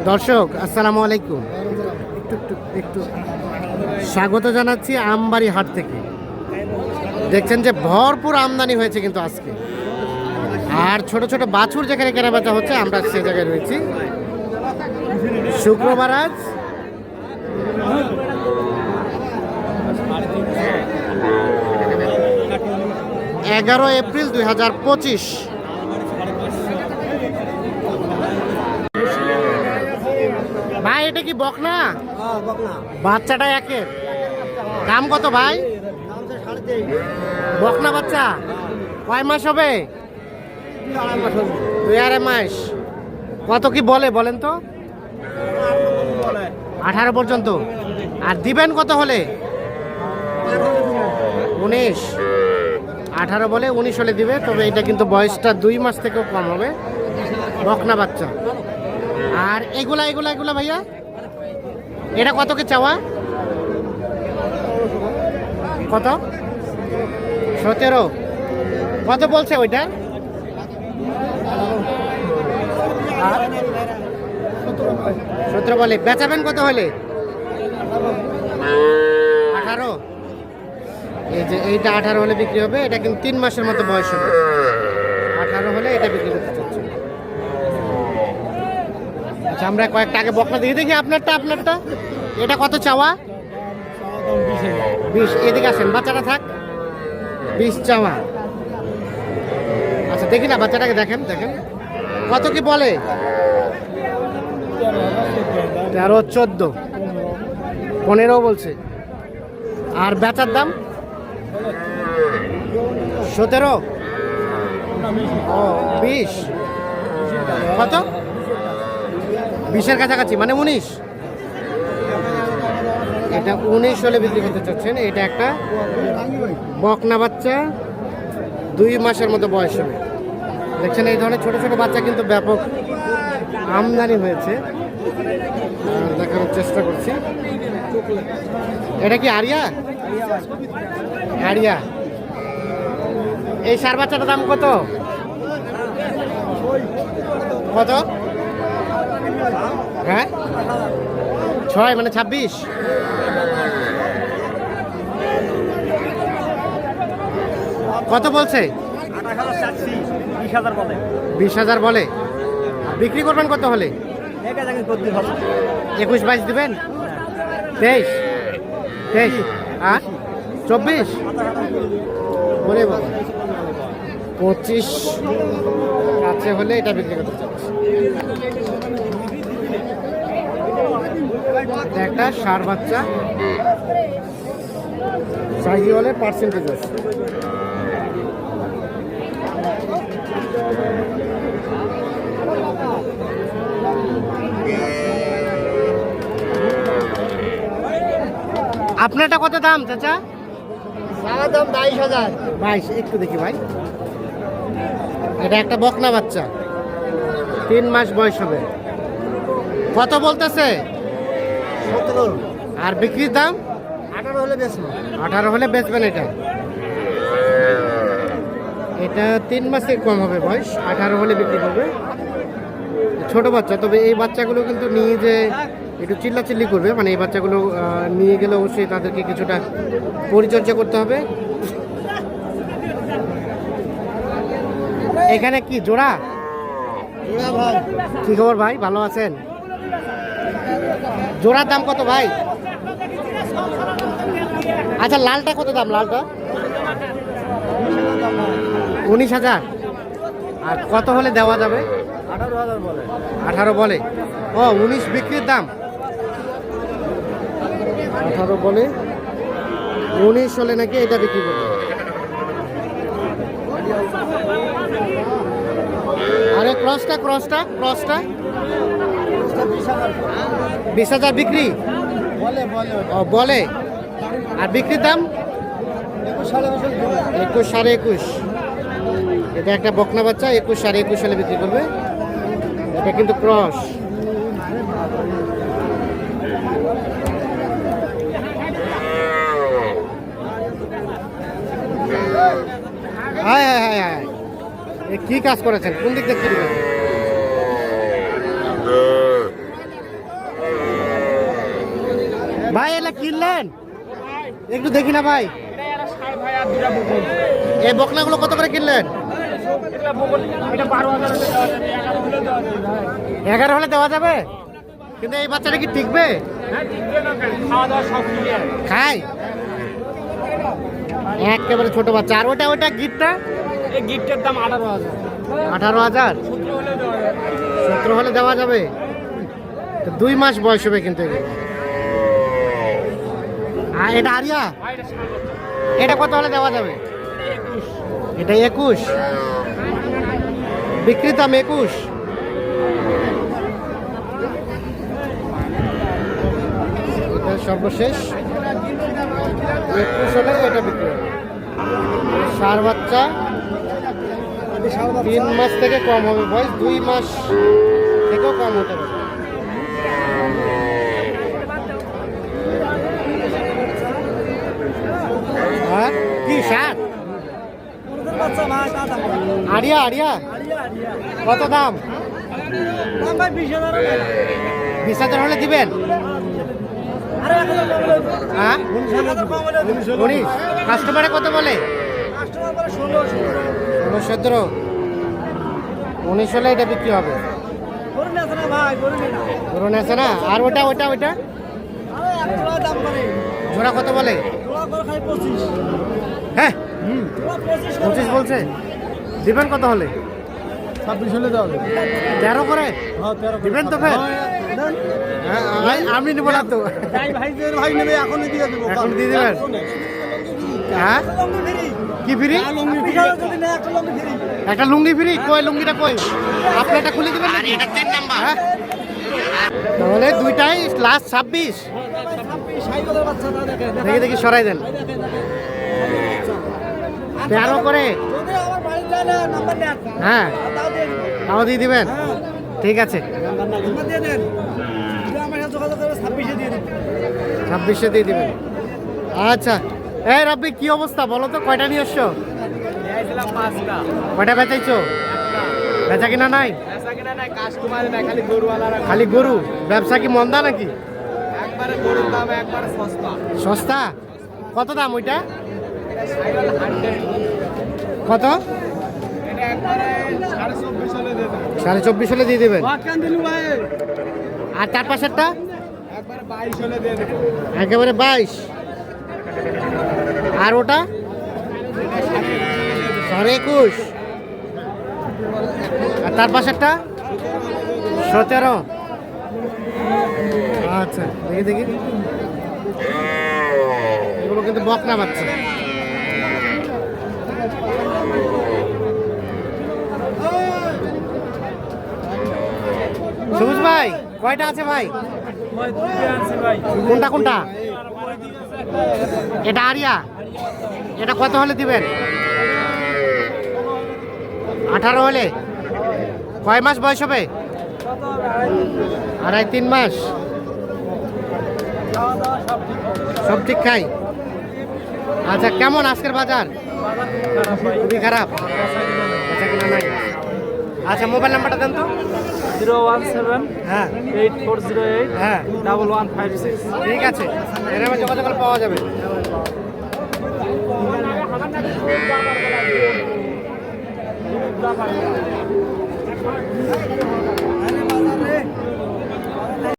দর্শক আসসালামু আলাইকুম, একটু স্বাগত জানাচ্ছি আমবাড়ি হাট থেকে। দেখছেন যে ভরপুর আমদানি হয়েছে কিন্তু আজকে, আর ছোট ছোট বাছুর যেখানে কেনাবেচা হচ্ছে আমরা সে জায়গায় রয়েছি। শুক্রবার আজ 11 এপ্রিল 2025। ভাই এটা কি বকনা? বাচ্চাটা একের দাম কত ভাই? বকনা বাচ্চা কয় মাস হবে? 2-2.5 মাস। কত কি বলে বলেন তো? 18 পর্যন্ত। আর দিবেন কত হলে? 19। 18 বলে 19 হলে দিবে। তবে এটা কিন্তু বয়সটা 2 মাস থেকেও কম হবে, বকনা বাচ্চা। আর এগুলা এগুলা এগুলা ভাইয়া এটা কত কি চাওয়া? কত? 17। কত বলছে ওইটা? 17 বলে। বেচাবেন কত হলে? 18। এই যে এইটা 18 হলে বিক্রি হবে। এটা কিন্তু 3 মাসের মতো বয়স হবে। 18 হলে এটা বিক্রি করতে চাচ্ছি। আচ্ছা, আমরা কয়েকটা আগে বকনা দিয়ে দেখি। আপনারটা এটা কত চাওয়া? 20। এদিকে আসেন, বাচ্চাটা থাক। 20 চাওয়া। আচ্ছা দেখি না, বাচ্চাটাকে দেখেন কত কি বলে? 13, 14, 15 বলছে। আর বেচার দাম 17। ও 20। কত? 20-এর কাছাকাছি, মানে 19। এটা 19 হলে বিক্রি করতে চাচ্ছেন। এটা একটা বকনা বাচ্চা, 2 মাসের মতো বয়স হবে। দেখছেন এই ধরনের ছোট ছোট বাচ্চা কিন্তু ব্যাপক আমদানি হয়েছে। দেখানোর চেষ্টা করছি। এটা কি আরিয়া? আরিয়া। এই সার বাচ্চাটার দাম কত? কত? হ্যাঁ 6 মানে 26। কত বলছে? 20,000 বলে। বিক্রি করবেন কত হলে? 21-22 দিবেন? 23 আর 24 বলে বাবা। 25 কাছে হলে এটা বিক্রি করতে চাচ্ছি। একটা ষাঁড় বাচ্চা, সাইজি হলে পার্সেন্টেজ আছে। আপনারটা কত দাম চাচা? দাম 22,000। 22। একটু দেখি ভাই। এটা একটা বকনা বাচ্চা, 3 মাস বয়স হবে। কত বলতেছে? 17। আর বিক্রির দাম? 18 হলে বেচবো। 18 হলে বেচবেন। এটা 3 মাসের কম হবে বয়স, 18 হলে বিক্রি করবে। ছোট বাচ্চা, তবে এই বাচ্চাগুলো কিন্তু নিয়ে যে একটু চিল্লাচিল্লি করবে, মানে এই বাচ্চাগুলো নিয়ে গেলে অবশ্যই তাদেরকে কিছুটা পরিচর্যা করতে হবে। এখানে কি জোড়া? ভাই কি খবর ভাই, ভালো আছেন? জোড়ার দাম কত ভাই? আচ্ছা লালটা কত দাম? লালটা 19,000। আর কত হলে দেওয়া যাবে? 18,000 বলে। 18 বলে। ও 19 বিক্রির দাম। 18 বলে 19 হলে নাকি এটা বিক্রি করবে। আরে ক্রসটা 20,000 বিক্রি বলে। আর বিক্রির দাম 21, 21.5। এটা একটা বকনা বাচ্চা, 21, 21.5 সালে বিক্রি করবে। এটা কিন্তু ক্রস। হায় হায় হায় হায়, কি কাজ করেছেন? কোন দিক থেকে ভাই এলা কিনলেন? একটু দেখি না ভাই। এই বকনাগুলো কত করে কিনলেন? 11 হলে দেওয়া যাবে, কিন্তু এই বাচ্চাটা কি টিকবে? খাই একেবারে ছোট বাচ্চা। আর ওটা গিফটটা? গিফটের দাম 18,000। 18,000? 17 হলে দেওয়া যাবে। 2 মাস বয়স হবে কিন্তু এগুলো। আর এটা আরিয়া, এটা কত হলে দেওয়া যাবে? এটা 21, বিক্রির দাম 21। এটা সর্বশেষ 21 হলে এটা বিক্রি হবে। ষাঁড় বাচ্চা 3 মাস থেকে কম হবে বয়স, 2 মাস থেকেও কম হতে পারে। হ্যাঁ কি ষাঁড়? আরিয়া আরিয়া কত দাম? 20,000 হলে দিবেন? হ্যাঁ 19। কাস্টমারে কত বলে? 16-17। 19 হলে এটা বিক্রি হবে। গরু নেছে না? আর ওটা জোড়া কত বলে? হ্যাঁ 25 বলছে। দিবেন কত হলে? 26 হলে দেওয়া যাবে। 13 করে দিবেন তো? ফের আমি নেবো না তো। ভাই নেবে এখনই দিয়ে দেবো। এখন দিয়ে দেবেন? হ্যাঁ কি ফ্রি? একটা লুঙ্গি ফ্রি? কই লুঙ্গিটা কই? আপনি এটা খুলে দিবেন নাকি? হ্যাঁ তাহলে দুইটাই লাস্ট 26। দেখি সরাই দেন। 13 করে? হ্যাঁ তাও দিয়ে দিবেন? ঠিক আছে 26-এ দিয়ে দিবেন। আচ্ছা এই রাব্বি কি অবস্থা বলো তো? কয়টা নিয়ে এসছো? কয়টা বেচাইছো? বেচা কিনা নাই? খালি গরু? ব্যবসা কি মন্দা নাকি? সস্তা? কত দাম ওইটা? কত? 24.5 হলে দিয়ে দেবেন। আর তার পাশেরটা? একেবারে 22। আর ওটা? 21.5। আর তার পাশেরটা? 17। আচ্ছা দেখি এগুলো কিন্তু বকনা বাচ্চা। সবুজ ভাই কয়টা আছে ভাই? কোনটা? এটা আরিয়া, এটা কত হলে দিবেন? 18 হলে? কয় মাস বয়স হবে? 2.5-3 মাস। সব ঠিক খাই? আচ্ছা কেমন আজকের বাজার? খুবই খারাপ, বেচা কিনা নাই। আচ্ছা মোবাইল নাম্বারটা দেন তো। 017 হ্যাঁ 8408 হ্যাঁ 1156। ঠিক আছে, এর মধ্যে যোগাযোগ করলে পাওয়া যাবে।